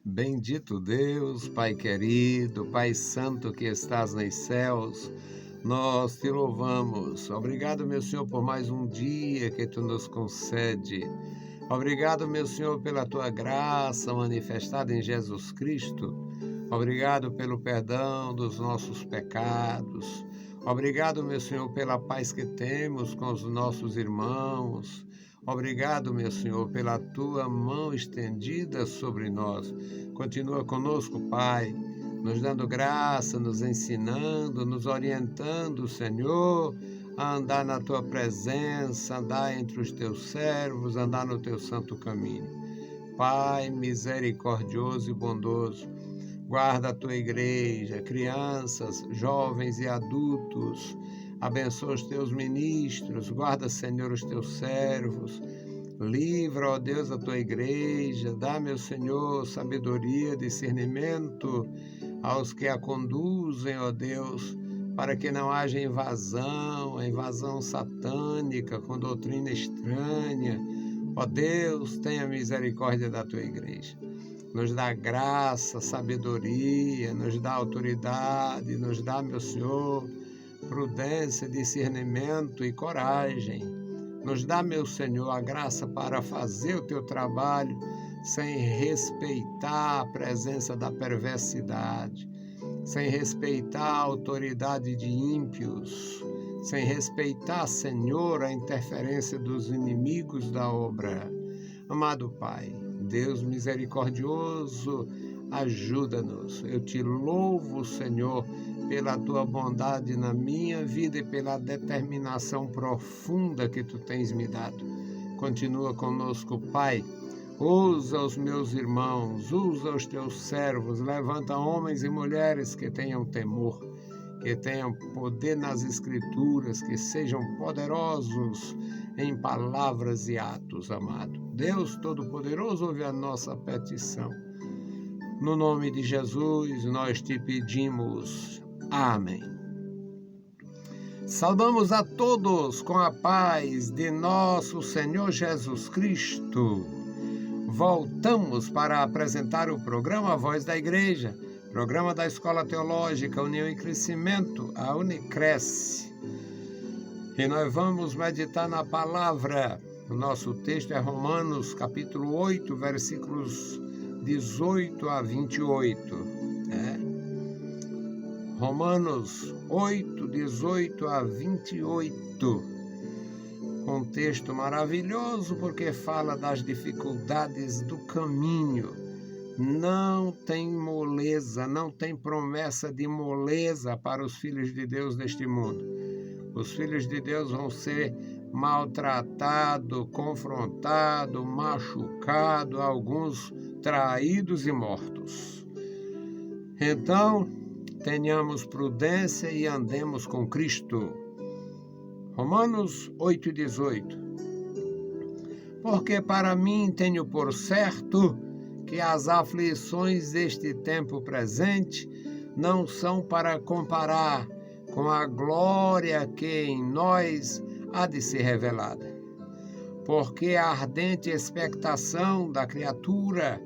Bendito Deus, Pai querido, Pai santo que estás nos céus, nós te louvamos. Obrigado, meu Senhor, por mais um dia que tu nos concede. Obrigado, meu Senhor, pela tua graça manifestada em Jesus Cristo. Obrigado pelo perdão dos nossos pecados. Obrigado, meu Senhor, pela paz que temos com os nossos irmãos. Obrigado, meu Senhor, pela tua mão estendida sobre nós. Continua conosco, Pai, nos dando graça, nos ensinando, nos orientando, Senhor, a andar na tua presença, andar entre os teus servos, andar no teu santo caminho. Pai misericordioso e bondoso, guarda a tua igreja, crianças, jovens e adultos. Abençoa os teus ministros, guarda, Senhor, os teus servos. Livra, ó Deus, a tua igreja. Dá, meu Senhor, sabedoria, discernimento aos que a conduzem, ó Deus, para que não haja invasão satânica com doutrina estranha. Ó Deus, tenha misericórdia da tua igreja. Nos dá graça, sabedoria, nos dá autoridade, nos dá, meu Senhor, prudência, discernimento e coragem. Nos dá, meu Senhor, a graça para fazer o teu trabalho sem respeitar a presença da perversidade, sem respeitar a autoridade de ímpios, sem respeitar, Senhor, a interferência dos inimigos da obra. Amado Pai, Deus misericordioso, ajuda-nos. Eu te louvo, Senhor, pela tua bondade na minha vida e pela determinação profunda que tu tens me dado. Continua conosco, Pai. Usa os meus irmãos, usa os teus servos, levanta homens e mulheres que tenham temor, que tenham poder nas Escrituras, que sejam poderosos em palavras e atos, amado. Deus Todo-Poderoso, ouve a nossa petição. No nome de Jesus, nós te pedimos. Amém. Saudamos a todos com a paz de nosso Senhor Jesus Cristo. Voltamos para apresentar o programa A Voz da Igreja, programa da Escola Teológica União e Crescimento, a Unicresce. E nós vamos meditar na palavra. O nosso texto é Romanos, capítulo 8, versículos 18 a 28. Romanos 8, 18 a 28. Um texto maravilhoso porque fala das dificuldades do caminho. Não tem moleza, não tem promessa de moleza para os filhos de Deus neste mundo. Os filhos de Deus vão ser maltratados, confrontados, machucados, alguns traídos e mortos. Então, tenhamos prudência e andemos com Cristo. Romanos 8,18. Porque para mim tenho por certo que as aflições deste tempo presente não são para comparar com a glória que em nós há de ser revelada. Porque a ardente expectação da criatura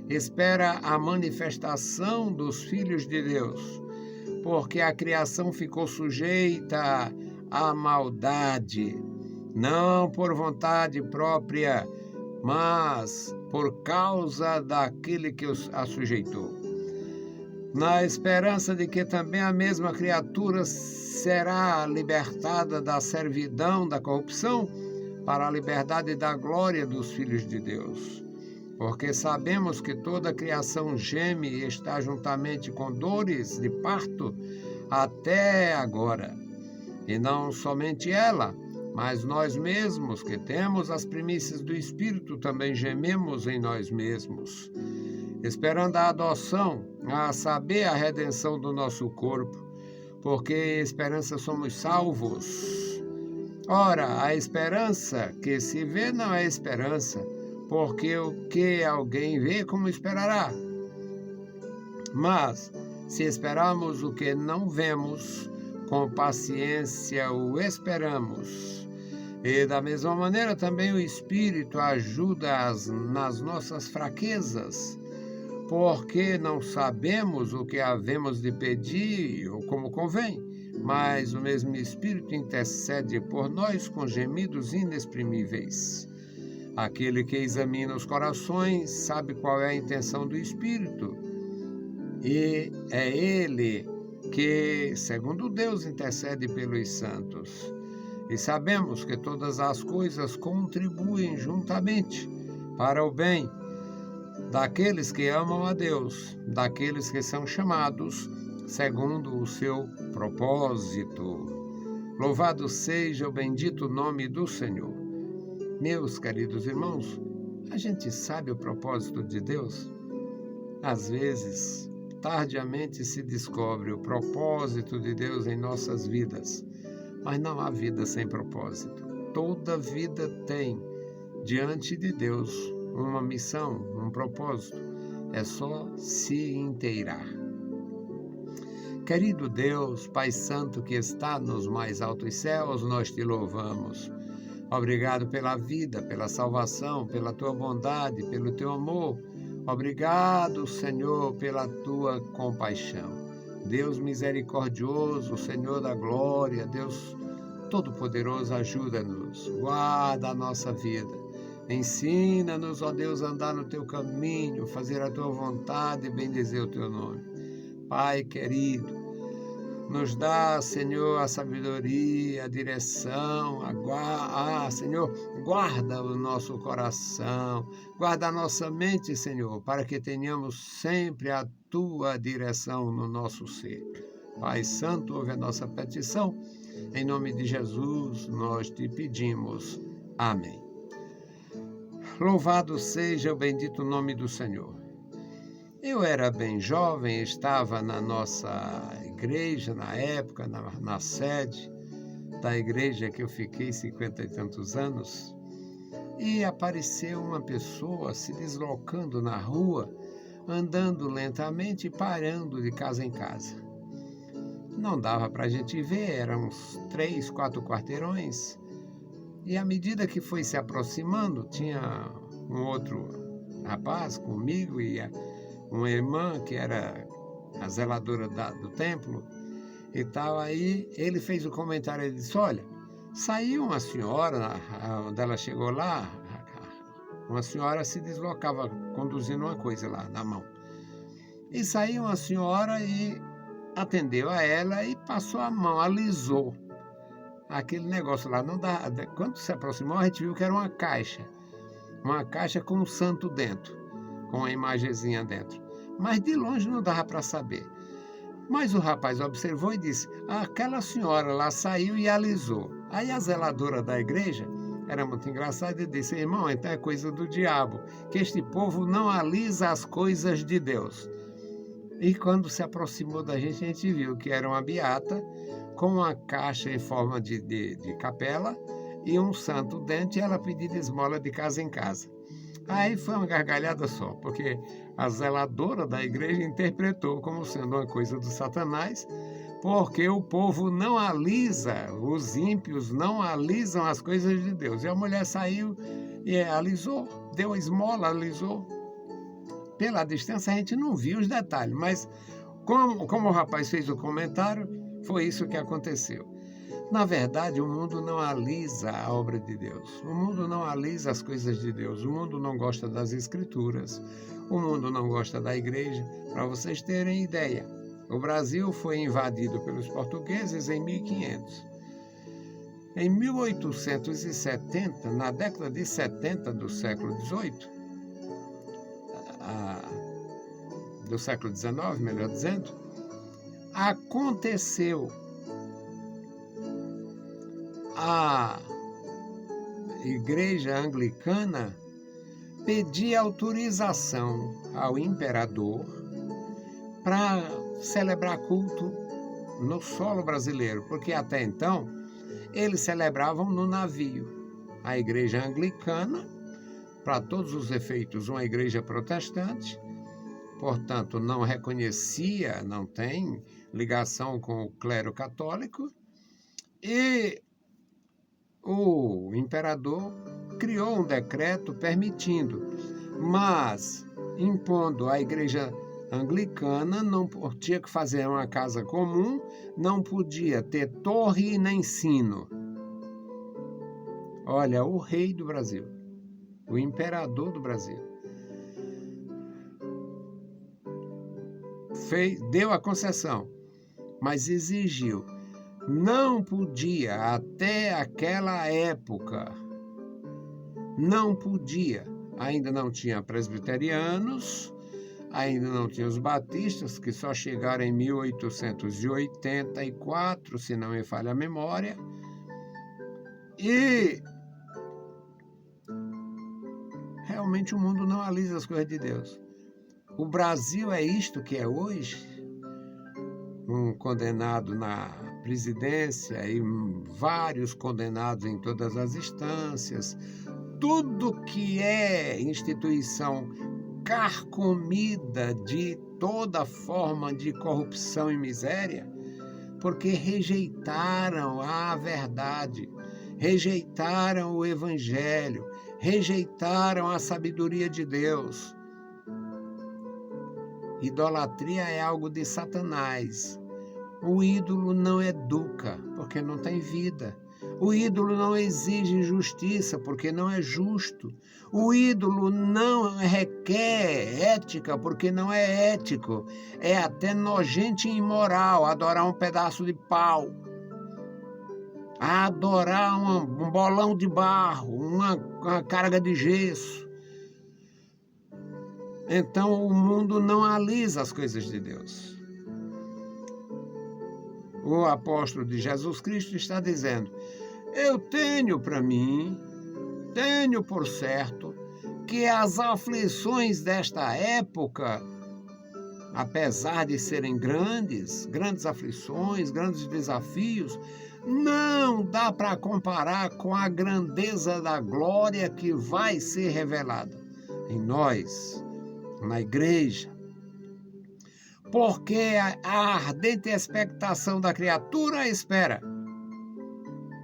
espera a manifestação dos filhos de Deus, porque a criação ficou sujeita à maldade, não por vontade própria, mas por causa daquele que a sujeitou, na esperança de que também a mesma criatura será libertada da servidão da corrupção para a liberdade da glória dos filhos de Deus. Porque sabemos que toda a criação geme e está juntamente com dores de parto até agora. E não somente ela, mas nós mesmos, que temos as primícias do Espírito, também gememos em nós mesmos, esperando a adoção, a saber, a redenção do nosso corpo, porque em esperança somos salvos. Ora, a esperança que se vê não é esperança, porque o que alguém vê, como esperará? Mas, se esperamos o que não vemos, com paciência o esperamos. E da mesma maneira também o Espírito ajuda nas nossas fraquezas, porque não sabemos o que havemos de pedir ou como convém, mas o mesmo Espírito intercede por nós com gemidos inexprimíveis. Aquele que examina os corações sabe qual é a intenção do Espírito, e é ele que, segundo Deus, intercede pelos santos. E sabemos que todas as coisas contribuem juntamente para o bem daqueles que amam a Deus, daqueles que são chamados segundo o seu propósito. Louvado seja o bendito nome do Senhor. Meus queridos irmãos, a gente sabe o propósito de Deus? Às vezes, tardiamente se descobre o propósito de Deus em nossas vidas, mas não há vida sem propósito. Toda vida tem, diante de Deus, uma missão, um propósito. É só se inteirar. Querido Deus, Pai Santo que está nos mais altos céus, nós te louvamos. Obrigado pela vida, pela salvação, pela tua bondade, pelo teu amor. Obrigado, Senhor, pela tua compaixão. Deus misericordioso, Senhor da glória, Deus Todo-Poderoso, ajuda-nos, guarda a nossa vida. Ensina-nos, ó Deus, a andar no teu caminho, fazer a tua vontade e bendizer o teu nome. Pai querido, nos dá, Senhor, a sabedoria, a direção, Senhor, guarda o nosso coração, guarda a nossa mente, Senhor, para que tenhamos sempre a tua direção no nosso ser. Pai Santo, ouve a nossa petição. Em nome de Jesus, nós te pedimos. Amém. Louvado seja o bendito nome do Senhor. Eu era bem jovem, estava na nossa igreja, na época, na sede da igreja que eu fiquei 50 e tantos anos, e apareceu uma pessoa se deslocando na rua, andando lentamente e parando de casa em casa. Não dava para a gente ver, eram uns 3, 4 quarteirões, e à medida que foi se aproximando, tinha um outro rapaz comigo e uma irmã que era a zeladora do templo, e tal. Aí ele fez o comentário, ele disse: olha, saiu uma senhora, onde ela chegou lá, uma senhora se deslocava conduzindo uma coisa lá na mão. E saiu uma senhora e atendeu a ela e passou a mão, alisou aquele negócio lá. Não dá, quando se aproximou, a gente viu que era uma caixa com um santo dentro, com uma imagenzinha dentro. Mas de longe não dava para saber. Mas o rapaz observou e disse: aquela senhora lá saiu e alisou. Aí a zeladora da igreja era muito engraçada e disse: irmão, então é coisa do diabo, que este povo não alisa as coisas de Deus. E quando se aproximou da gente, a gente viu que era uma beata com uma caixa em forma de capela e um santo dentro, e ela pedindo esmola de casa em casa. Aí foi uma gargalhada só, porque a zeladora da igreja interpretou como sendo uma coisa do Satanás, porque o povo não alisa, os ímpios não alisam as coisas de Deus. E a mulher saiu e alisou, deu a esmola, alisou. Pela distância a gente não viu os detalhes, mas como o rapaz fez o comentário, foi isso que aconteceu. Na verdade, o mundo não alisa a obra de Deus. O mundo não alisa as coisas de Deus. O mundo não gosta das Escrituras. O mundo não gosta da igreja. Para vocês terem ideia, o Brasil foi invadido pelos portugueses em 1500. Em 1870, na década de 70 do século XVIII, do século XIX, melhor dizendo, aconteceu a igreja anglicana pedir autorização ao imperador para celebrar culto no solo brasileiro, porque até então eles celebravam no navio. A igreja anglicana, para todos os efeitos, uma igreja protestante, portanto não reconhecia, não tem ligação com o clero católico, e o imperador criou um decreto permitindo, mas impondo à igreja anglicana, não tinha que fazer uma casa comum, não podia ter torre nem sino. Olha, o rei do Brasil, o imperador do Brasil, deu a concessão, mas exigiu. Não podia, até aquela época, não podia. Ainda não tinha presbiterianos, ainda não tinha os batistas, que só chegaram em 1884, se não me falha a memória. E realmente o mundo não alisa as coisas de Deus. O Brasil é isto que é hoje, um condenado na presidência e vários condenados em todas as instâncias. Tudo que é instituição carcomida de toda forma de corrupção e miséria, porque rejeitaram a verdade, rejeitaram o evangelho, rejeitaram a sabedoria de Deus. Idolatria é algo de Satanás. O ídolo não educa, porque não tem vida. O ídolo não exige justiça, porque não é justo. O ídolo não requer ética, porque não é ético. É até nojento e imoral adorar um pedaço de pau, adorar um bolão de barro, uma carga de gesso. Então o mundo não alisa as coisas de Deus. O apóstolo de Jesus Cristo está dizendo: eu tenho para mim, tenho por certo, que as aflições desta época, apesar de serem grandes aflições, grandes desafios, não dá para comparar com a grandeza da glória que vai ser revelada em nós, na igreja. Porque a ardente expectação da criatura espera.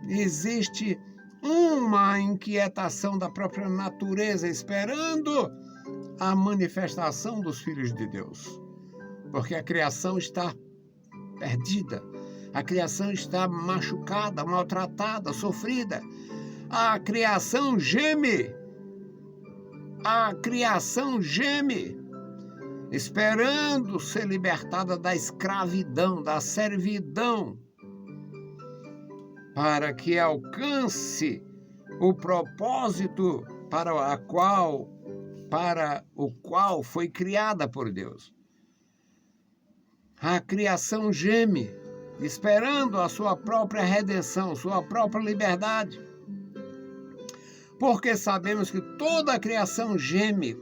Existe uma inquietação da própria natureza esperando a manifestação dos filhos de Deus. Porque a criação está perdida, a criação está machucada, maltratada, sofrida. A criação geme, esperando ser libertada da escravidão, da servidão, para que alcance o propósito para o qual foi criada por Deus. A criação geme, esperando a sua própria redenção, sua própria liberdade. Porque sabemos que toda a criação geme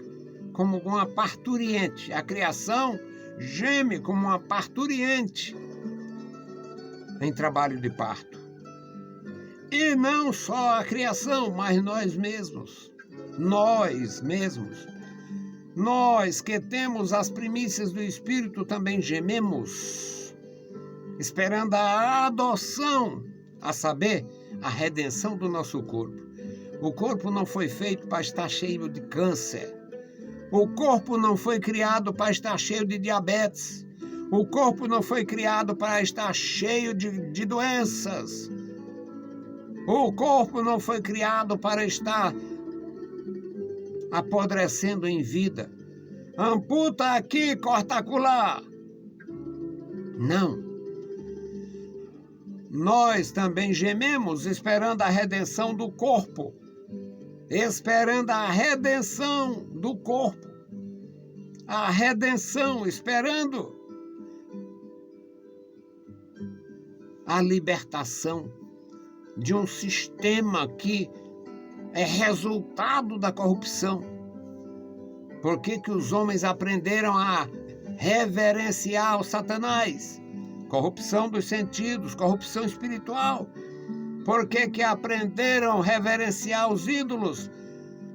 como uma parturiente. A criação geme como uma parturiente em trabalho de parto. E não só a criação, mas nós mesmos. Nós que temos as primícias do Espírito também gememos, esperando a adoção, a saber, a redenção do nosso corpo. O corpo não foi feito para estar cheio de câncer. O corpo não foi criado para estar cheio de diabetes. O corpo não foi criado para estar cheio de doenças. O corpo não foi criado para estar apodrecendo em vida. Amputa aqui, corta acolá. Não. Nós também gememos esperando a redenção do corpo. Esperando a redenção do corpo. A redenção, esperando a libertação de um sistema que é resultado da corrupção. Por que que os homens aprenderam a reverenciar o Satanás? Corrupção dos sentidos, corrupção espiritual. Por que que aprenderam a reverenciar os ídolos?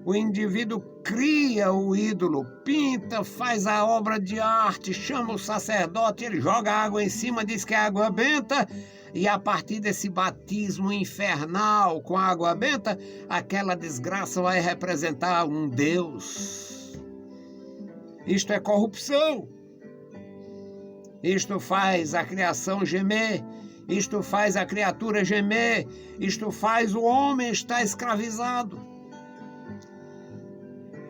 O indivíduo cria o ídolo, pinta, faz a obra de arte, chama o sacerdote, ele joga água em cima, diz que é água benta, e a partir desse batismo infernal com água benta, aquela desgraça vai representar um Deus. Isto é corrupção. Isto faz a criação gemer. Isto faz a criatura gemer. Isto faz o homem estar escravizado.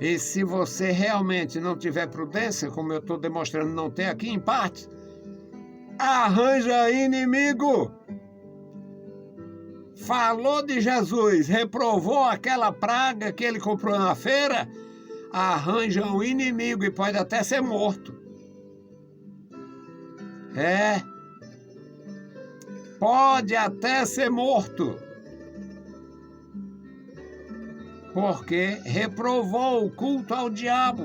E se você realmente não tiver prudência, como eu estou demonstrando não ter aqui em parte, arranja inimigo. Falou de Jesus, reprovou aquela praga que ele comprou na feira, arranja um inimigo e pode até ser morto. Pode até ser morto. Porque reprovou o culto ao diabo.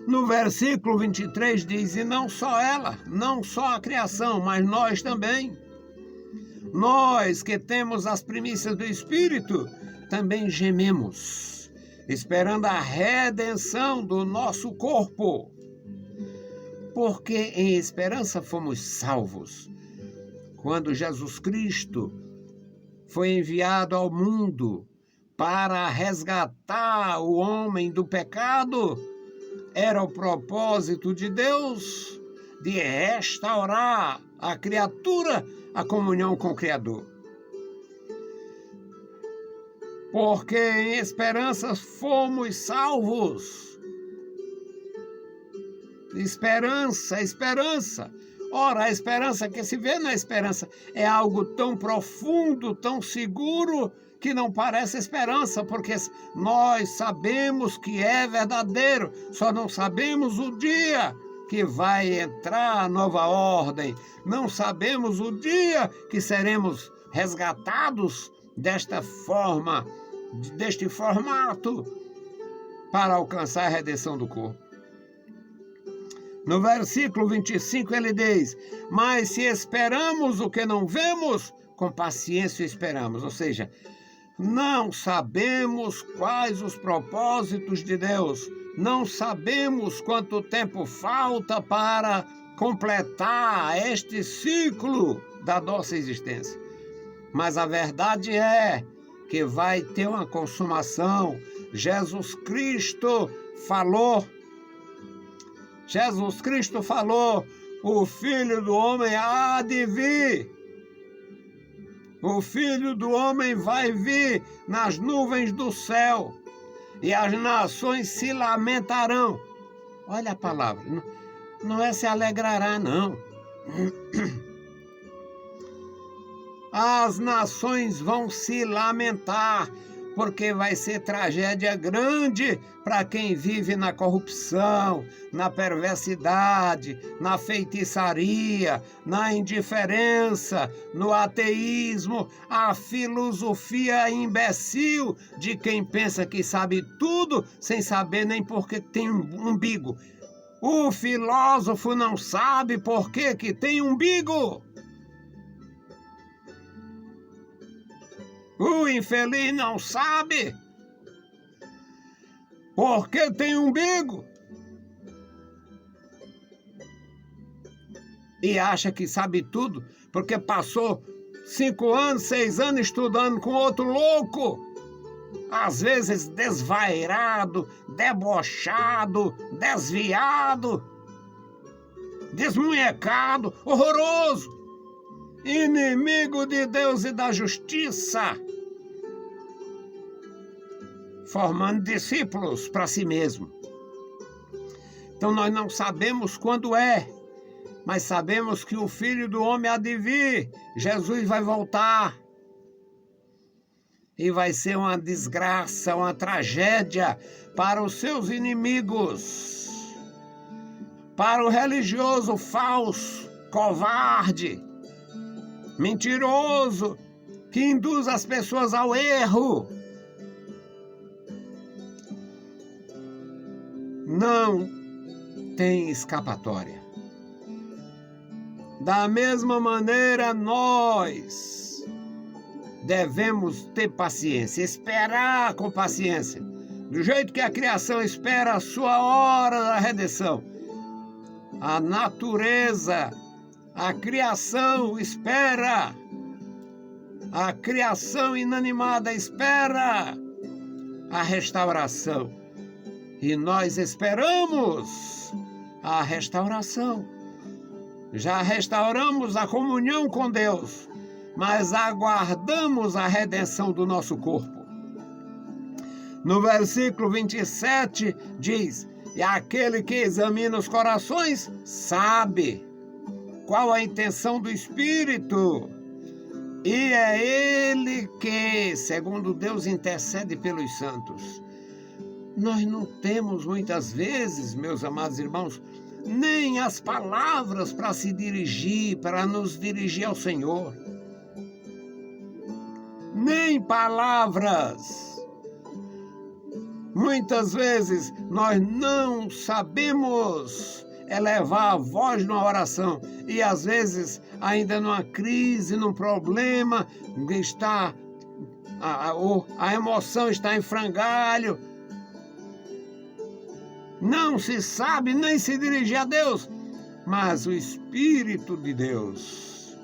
No versículo 23 diz, e não só ela, não só a criação, mas nós também. Nós que temos as primícias do Espírito, também gememos, esperando a redenção do nosso corpo. Porque em esperança fomos salvos. Quando Jesus Cristo foi enviado ao mundo para resgatar o homem do pecado, era o propósito de Deus de restaurar a criatura à comunhão com o Criador. Porque em esperança fomos salvos. Esperança, esperança. Ora, a esperança que se vê na esperança é algo tão profundo, tão seguro, que não parece esperança, porque nós sabemos que é verdadeiro, só não sabemos o dia que vai entrar a nova ordem, não sabemos o dia que seremos resgatados desta forma, deste formato, para alcançar a redenção do corpo. No versículo 25 ele diz, mas se esperamos o que não vemos, com paciência esperamos. Ou seja, não sabemos quais os propósitos de Deus, não sabemos quanto tempo falta para completar este ciclo da nossa existência. Mas a verdade é que vai ter uma consumação. Jesus Cristo falou, o Filho do Homem há de vir. O Filho do Homem vai vir nas nuvens do céu e as nações se lamentarão. Olha a palavra, não é se alegrará, não. As nações vão se lamentar, porque vai ser tragédia grande para quem vive na corrupção, na perversidade, na feitiçaria, na indiferença, no ateísmo, a filosofia imbecil de quem pensa que sabe tudo sem saber nem porque tem um umbigo. O filósofo não sabe por que tem umbigo. O infeliz não sabe porque tem umbigo e acha que sabe tudo porque passou 5 anos, 6 anos estudando com outro louco, às vezes desvairado, debochado, desviado, desmunhecado, horroroso, inimigo de Deus e da justiça, formando discípulos para si mesmo. Então nós não sabemos quando é, mas sabemos que o Filho do Homem há de vir. Jesus vai voltar. E vai ser uma desgraça, uma tragédia para os seus inimigos, para o religioso falso, covarde, mentiroso, que induz as pessoas ao erro. Não tem escapatória. Da mesma maneira, nós devemos ter paciência, esperar com paciência, do jeito que a criação espera a sua hora da redenção. A natureza, a criação espera, a criação inanimada espera a restauração E nós esperamos a restauração. Já restauramos a comunhão com Deus, mas aguardamos a redenção do nosso corpo. No versículo 27 diz: e aquele que examina os corações sabe qual a intenção do Espírito, e é Ele que, segundo Deus, intercede pelos santos. Nós não temos muitas vezes, meus amados irmãos, nem as palavras para se dirigir, para nos dirigir ao Senhor. Nem palavras. Muitas vezes nós não sabemos elevar a voz numa oração e às vezes ainda numa crise, num problema, a emoção está em frangalho. Não se sabe nem se dirigir a Deus, mas o Espírito de Deus,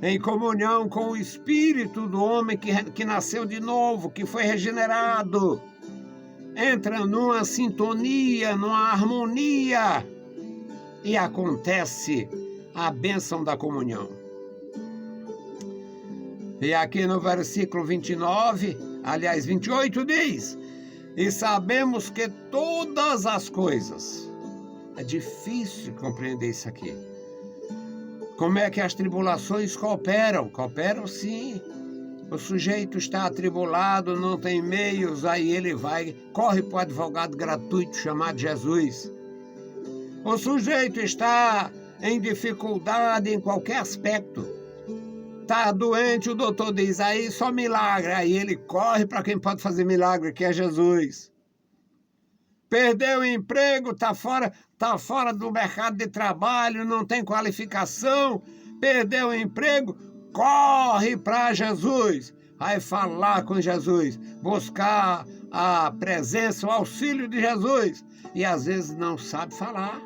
em comunhão com o Espírito do homem que nasceu de novo, que foi regenerado, entra numa sintonia, numa harmonia, e acontece a bênção da comunhão. E aqui no versículo 28 diz: e sabemos que todas as coisas... É difícil compreender isso aqui. Como é que as tribulações cooperam? Cooperam sim. O sujeito está atribulado, não tem meios, aí ele corre para o advogado gratuito chamado Jesus. O sujeito está em dificuldade em qualquer aspecto. Está doente, o doutor diz, aí só milagre. Aí ele corre para quem pode fazer milagre, que é Jesus. Perdeu o emprego, está fora do mercado de trabalho, não tem qualificação. Perdeu o emprego, corre para Jesus. Vai falar com Jesus, buscar a presença, o auxílio de Jesus. E às vezes não sabe falar.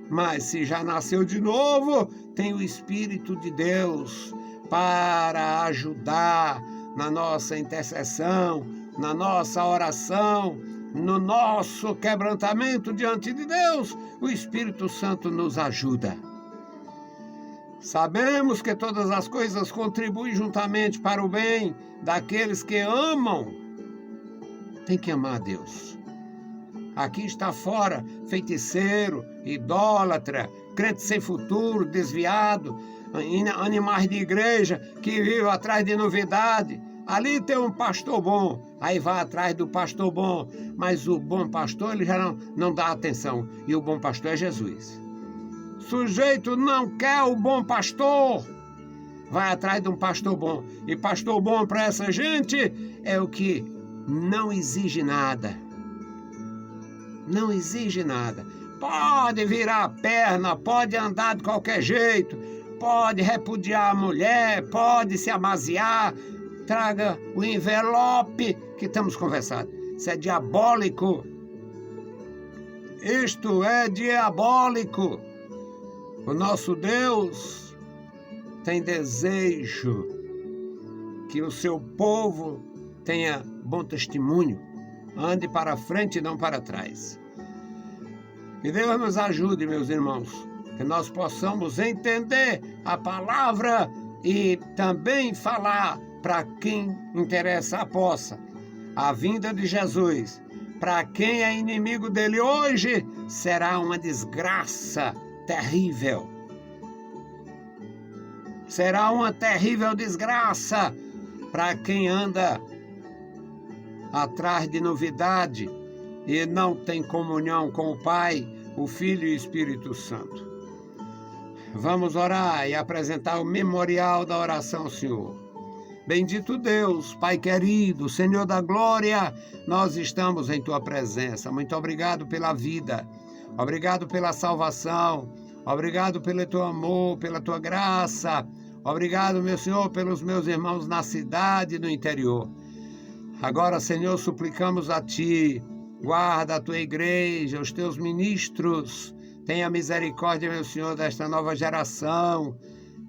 Mas se já nasceu de novo, tem o Espírito de Deus para ajudar na nossa intercessão, na nossa oração, no nosso quebrantamento diante de Deus. O Espírito Santo nos ajuda. Sabemos que todas as coisas contribuem juntamente para o bem daqueles que amam. Tem que amar a Deus. Aqui está fora feiticeiro, idólatra, crente sem futuro, desviado, animais de igreja que vivem atrás de novidade. Ali tem um pastor bom, aí vai atrás do pastor bom, mas o bom pastor ele já não dá atenção, e o bom pastor é Jesus. Sujeito não quer o bom pastor, vai atrás de um pastor bom, e pastor bom para essa gente é o que não exige nada. Não exige nada. Pode virar a perna, pode andar de qualquer jeito, pode repudiar a mulher, pode se amaziar. Traga o envelope que estamos conversando. Isso é diabólico. Isto é diabólico. O nosso Deus tem desejo que o seu povo tenha bom testemunho. Ande para frente e não para trás. Que Deus nos ajude, meus irmãos, que nós possamos entender a palavra e também falar para quem interessa a poça, a vinda de Jesus. Para quem é inimigo dele hoje, será uma desgraça terrível. Será uma terrível desgraça para quem anda atrás de novidade e não tem comunhão com o Pai, o Filho e o Espírito Santo. Vamos orar e apresentar o memorial da oração ao Senhor. Bendito Deus, Pai querido, Senhor da glória, nós estamos em Tua presença. Muito obrigado pela vida, obrigado pela salvação, obrigado pelo Teu amor, pela Tua graça. Obrigado, meu Senhor, pelos meus irmãos na cidade e no interior. Agora, Senhor, suplicamos a Ti, guarda a Tua igreja, os Teus ministros, tenha misericórdia, meu Senhor, desta nova geração.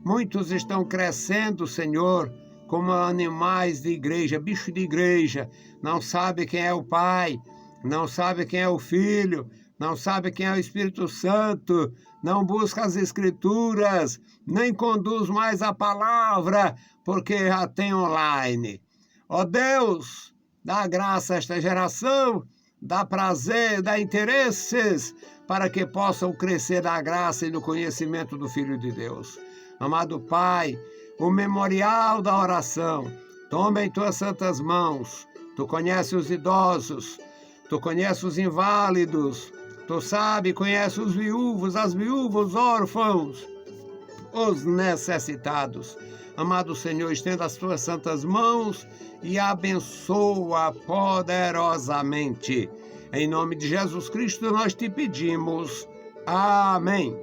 Muitos estão crescendo, Senhor, como animais de igreja, bicho de igreja, não sabe quem é o Pai, não sabe quem é o Filho, não sabe quem é o Espírito Santo, não busca as Escrituras, nem conduz mais a palavra, porque já tem online. Ó Deus, dá graça a esta geração, dá prazer, dá interesses, para que possam crescer na graça e no conhecimento do Filho de Deus. Amado Pai, o memorial da oração, toma em tuas santas mãos. Tu conheces os idosos, tu conheces os inválidos, tu sabe, conhece os viúvos, as viúvas, os órfãos, os necessitados. Amado Senhor, estenda as tuas santas mãos e abençoa poderosamente. Em nome de Jesus Cristo nós te pedimos. Amém.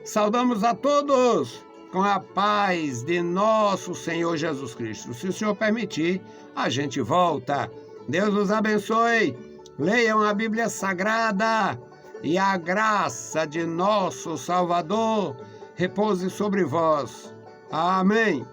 Saudamos a todos com a paz de nosso Senhor Jesus Cristo. Se o Senhor permitir, a gente volta. Deus nos abençoe. Leiam a Bíblia Sagrada e a graça de nosso Salvador repouse sobre vós. Amém.